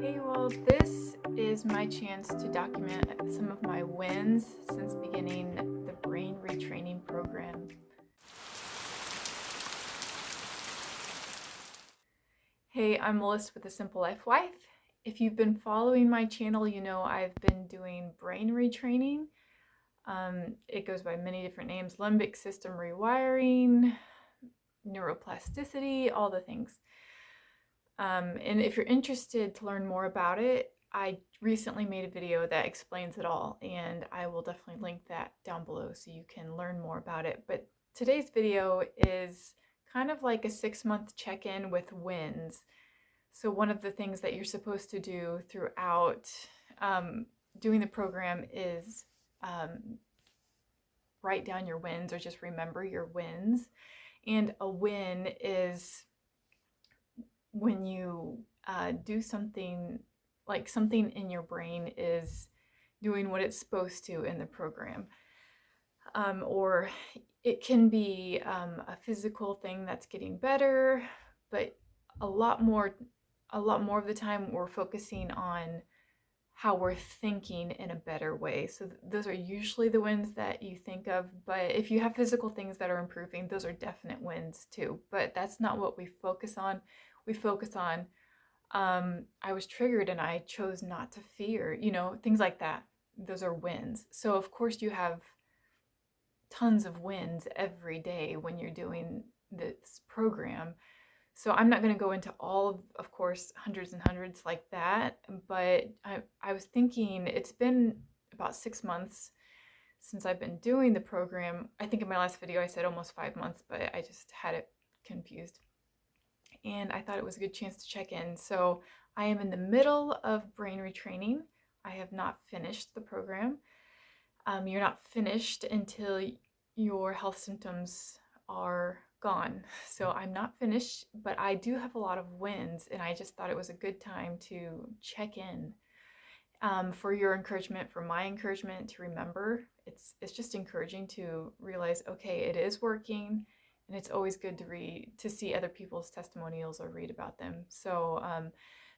Hey, well, this is my chance to document some of my wins since beginning the brain retraining program. Hey, I'm Melissa with The Simple Life Wife. If you've been following my channel, you know I've been doing brain retraining. It goes by many different names: limbic system rewiring, neuroplasticity, all the things. And if you're interested to learn more about it, I recently made a video that explains it all, and I will definitely link that down below so you can learn more about it. But today's video is kind of like a 6-month check-in with wins. So one of the things that you're supposed to do throughout doing the program is write down your wins, or just remember your wins. And a win is when you do something, like something in your brain is doing what it's supposed to in the program. Or it can be a physical thing that's getting better, but a lot more of the time we're focusing on how we're thinking in a better way. So those are usually the wins that you think of, but if you have physical things that are improving, those are definite wins too. But that's not what we focus on. We focus on, I was triggered and I chose not to fear, things like that. Those are wins. So of course you have tons of wins every day when you're doing this program. So I'm not going to go into all of course, hundreds and hundreds like that, but I was thinking it's been about 6 months since I've been doing the program. I think in my last video I said almost 5 months, but I just had it confused. And I thought it was a good chance to check in. So I am in the middle of brain retraining. I have not finished the program. You're not finished until your health symptoms are gone. So I'm not finished, but I do have a lot of wins, and I just thought it was a good time to check in. For your encouragement, for my encouragement, to remember, it's just encouraging to realize, okay, it is working. And it's always good to see other people's testimonials or read about them. So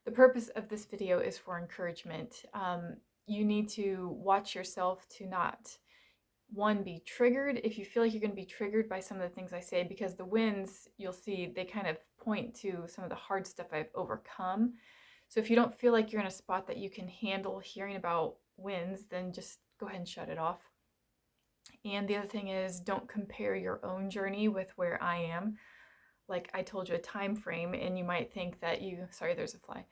the purpose of this video is for encouragement. You need to watch yourself to not, one, be triggered if you feel like you're going to be triggered by some of the things I say, because the wins, you'll see, they kind of point to some of the hard stuff I've overcome. So if you don't feel like you're in a spot that you can handle hearing about wins, then just go ahead and shut it off. And the other thing is, don't compare your own journey with where I am. Like I told you a time frame, and you might think that sorry, there's a fly.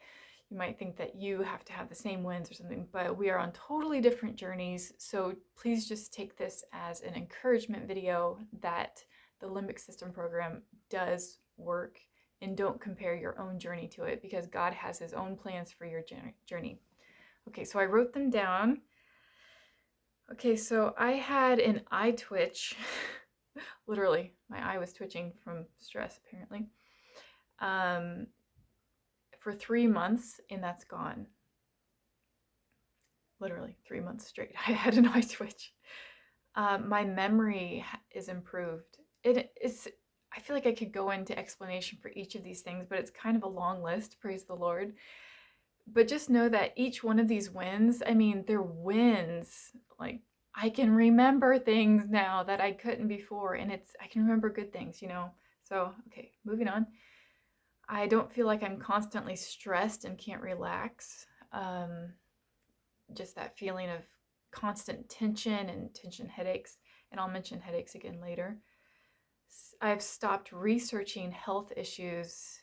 You might think that you have to have the same wins or something, but we are on totally different journeys. So please just take this as an encouragement video that the limbic system program does work, and don't compare your own journey to it, because God has his own plans for your journey. Okay, so I wrote them down. Okay, so I had an eye twitch. Literally, my eye was twitching from stress, apparently, for 3 months, and that's gone. Literally 3 months straight, I had an eye twitch. My memory is improved. I feel like I could go into explanation for each of these things, but it's kind of a long list, praise the Lord. But just know that each one of these wins, I mean, they're wins. Like, I can remember things now that I couldn't before, and I can remember good things, So, okay, moving on. I don't feel like I'm constantly stressed and can't relax. Just that feeling of constant tension and tension headaches, and I'll mention headaches again later. I've stopped researching health issues.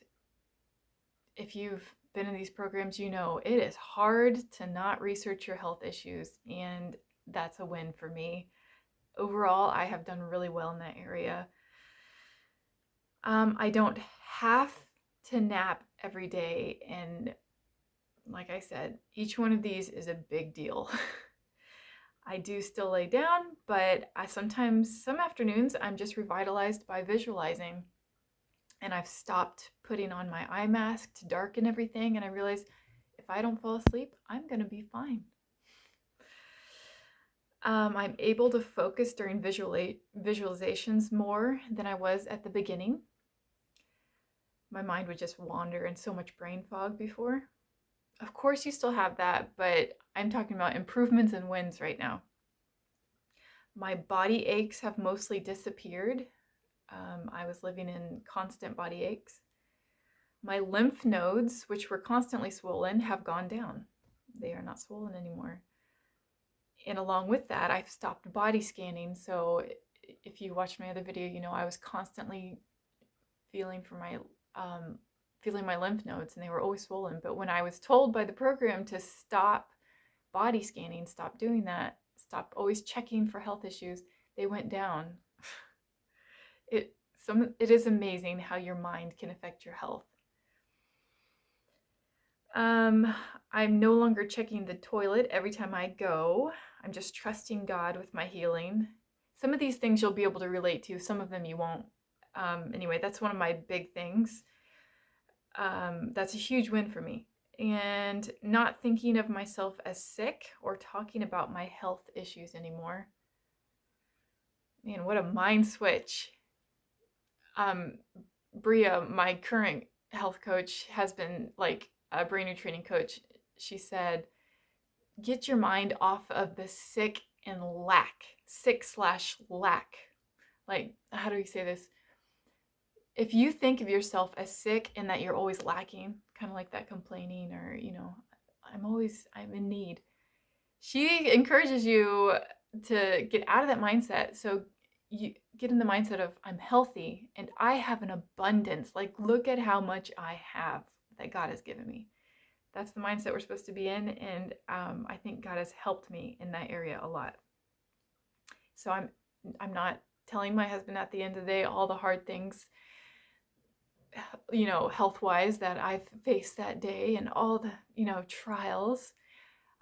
If you've been in these programs, you know it is hard to not research your health issues, and that's a win for me. Overall, I have done really well in that area. I don't have to nap every day, and like I said, each one of these is a big deal. I do still lay down, but sometimes, some afternoons, I'm just revitalized by visualizing. And I've stopped putting on my eye mask to darken everything, and I realize if I don't fall asleep, I'm going to be fine. I'm able to focus during visualizations more than I was at the beginning. My mind would just wander and so much brain fog before. Of course, you still have that, but I'm talking about improvements and wins right now. My body aches have mostly disappeared. I was living in constant body aches. My lymph nodes, which were constantly swollen, have gone down. They are not swollen anymore. And along with that, I've stopped body scanning. So if you watched my other video, you know I was constantly feeling my lymph nodes, and they were always swollen. But when I was told by the program to stop body scanning, stop doing that, stop always checking for health issues, they went down. It is amazing how your mind can affect your health. I'm no longer checking the toilet every time I go. I'm just trusting God with my healing. Some of these things you'll be able to relate to, some of them you won't. Anyway, that's one of my big things. That's a huge win for me. And not thinking of myself as sick or talking about my health issues anymore. Man, what a mind switch. Bria, my current health coach, has been like a brain retraining coach. She said, get your mind off of the sick and lack. Sick/lack. Like, how do we say this? If you think of yourself as sick and that you're always lacking, kind of like that complaining, or, you know, I'm in need. She encourages you to get out of that mindset. So you get in the mindset of, I'm healthy and I have an abundance. Like, look at how much I have that God has given me. That's the mindset we're supposed to be in. And I think God has helped me in that area a lot. So I'm not telling my husband at the end of the day all the hard things, you know, health-wise that I've faced that day and all the, you know, trials.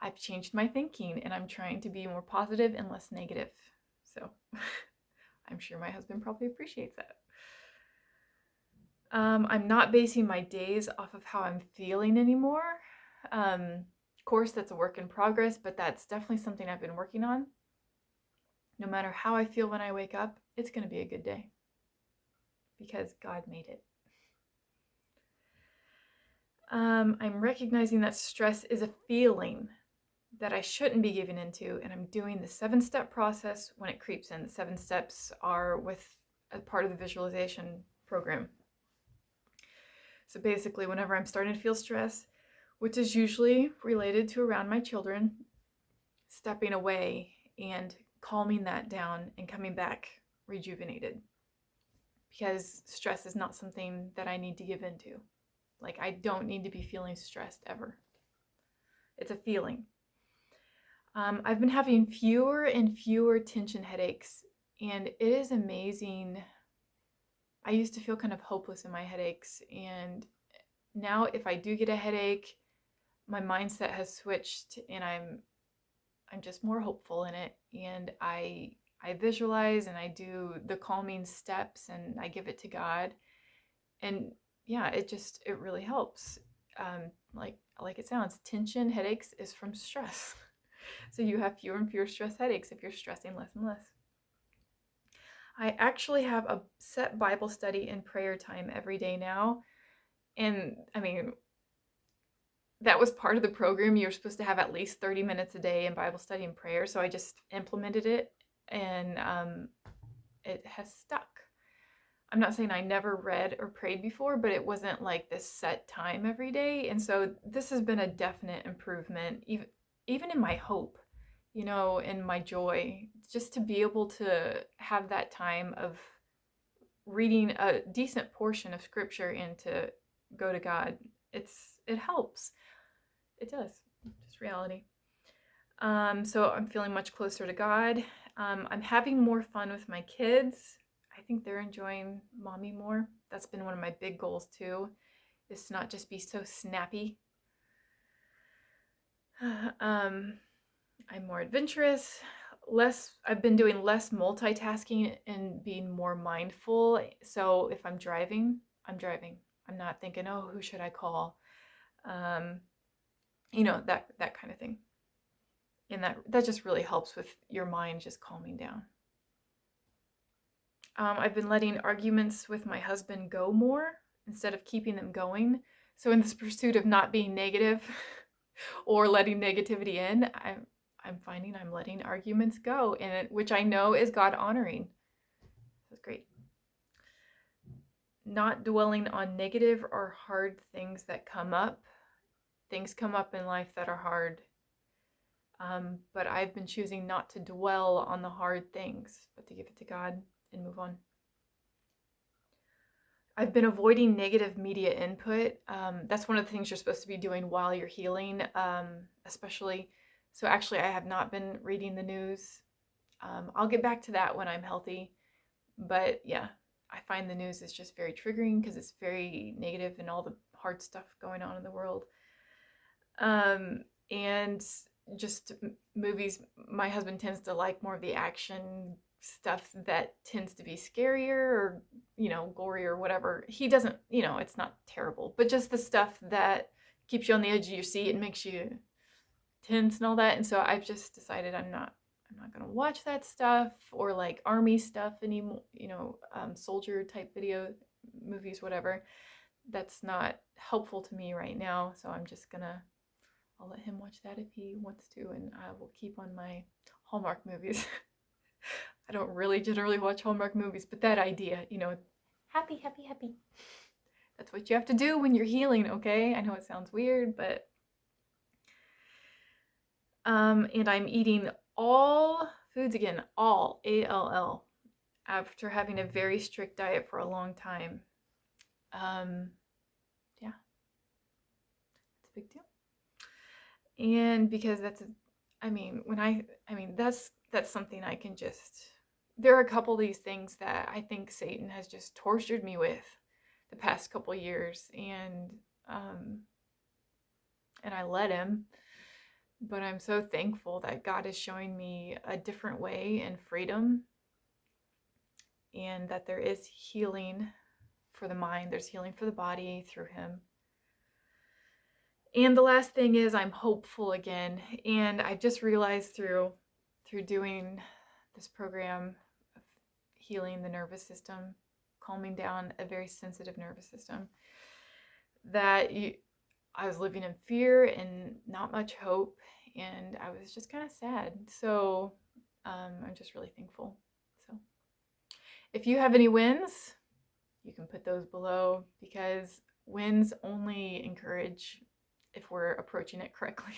I've changed my thinking and I'm trying to be more positive and less negative. So I'm sure my husband probably appreciates that. I'm not basing my days off of how I'm feeling anymore. Of course, that's a work in progress, but that's definitely something I've been working on. No matter how I feel when I wake up, it's going to be a good day because God made it. I'm recognizing that stress is a feeling that I shouldn't be giving into, and I'm doing the 7-step process when it creeps in. The 7 steps are with a part of the visualization program. So basically, whenever I'm starting to feel stress, which is usually related to around my children, stepping away and calming that down and coming back rejuvenated. Because stress is not something that I need to give into. Like, I don't need to be feeling stressed ever. It's a feeling. I've been having fewer and fewer tension headaches, and it is amazing. I used to feel kind of hopeless in my headaches, and now if I do get a headache, my mindset has switched, and I'm just more hopeful in it, and I visualize and I do the calming steps and I give it to God, and yeah, it really helps. Like it sounds, tension headaches is from stress. So you have fewer and fewer stress headaches if you're stressing less and less. I actually have a set Bible study and prayer time every day now. And I mean, that was part of the program. You're supposed to have at least 30 minutes a day in Bible study and prayer. So I just implemented it, and it has stuck. I'm not saying I never read or prayed before, but it wasn't like this set time every day. And so this has been a definite improvement, even in my hope, you know, in my joy, just to be able to have that time of reading a decent portion of scripture and to go to God. It helps. It does. Just reality. So I'm feeling much closer to God. I'm having more fun with my kids. I think they're enjoying mommy more. That's been one of my big goals too, is to not just be so snappy. I'm more adventurous. I've been doing less multitasking and being more mindful. So if I'm driving, I'm driving. I'm not thinking, oh, who should I call? You know, that kind of thing. And that just really helps with your mind just calming down. I've been letting arguments with my husband go more instead of keeping them going. So in this pursuit of not being negative, or letting negativity in. I'm finding I'm letting arguments go, which I know is God honoring. That's great. Not dwelling on negative or hard things that come up. Things come up in life that are hard. But I've been choosing not to dwell on the hard things, but to give it to God and move on. I've been avoiding negative media input. That's one of the things you're supposed to be doing while you're healing, especially. So actually, I have not been reading the news. I'll get back to that when I'm healthy. But yeah, I find the news is just very triggering because it's very negative and all the hard stuff going on in the world. And just movies, my husband tends to like more of the action stuff that tends to be scarier or, gory or whatever. He doesn't, it's not terrible, but just the stuff that keeps you on the edge of your seat and makes you tense and all that. And so I've just decided I'm not going to watch that stuff or like army stuff anymore, soldier type movies, whatever. That's not helpful to me right now. So I'll let him watch that if he wants to, and I will keep on my Hallmark movies. I don't really generally watch Hallmark movies, but that idea, happy, happy, happy. That's what you have to do when you're healing, okay? I know it sounds weird, but and I'm eating all foods again, all ALL, after having a very strict diet for a long time. Yeah, it's a big deal. And because that's something I can just, there are a couple of these things that I think Satan has just tortured me with the past couple years, and I let him, but I'm so thankful that God is showing me a different way and freedom, and that there is healing for the mind, there's healing for the body through him. And the last thing is I'm hopeful again. And I just realized through doing this program of healing the nervous system, calming down a very sensitive nervous system, that I was living in fear and not much hope. And I was just kind of sad. So I'm just really thankful. So if you have any wins, you can put those below, because wins only encourage if we're approaching it correctly.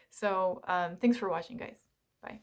So thanks for watching, guys. Bye.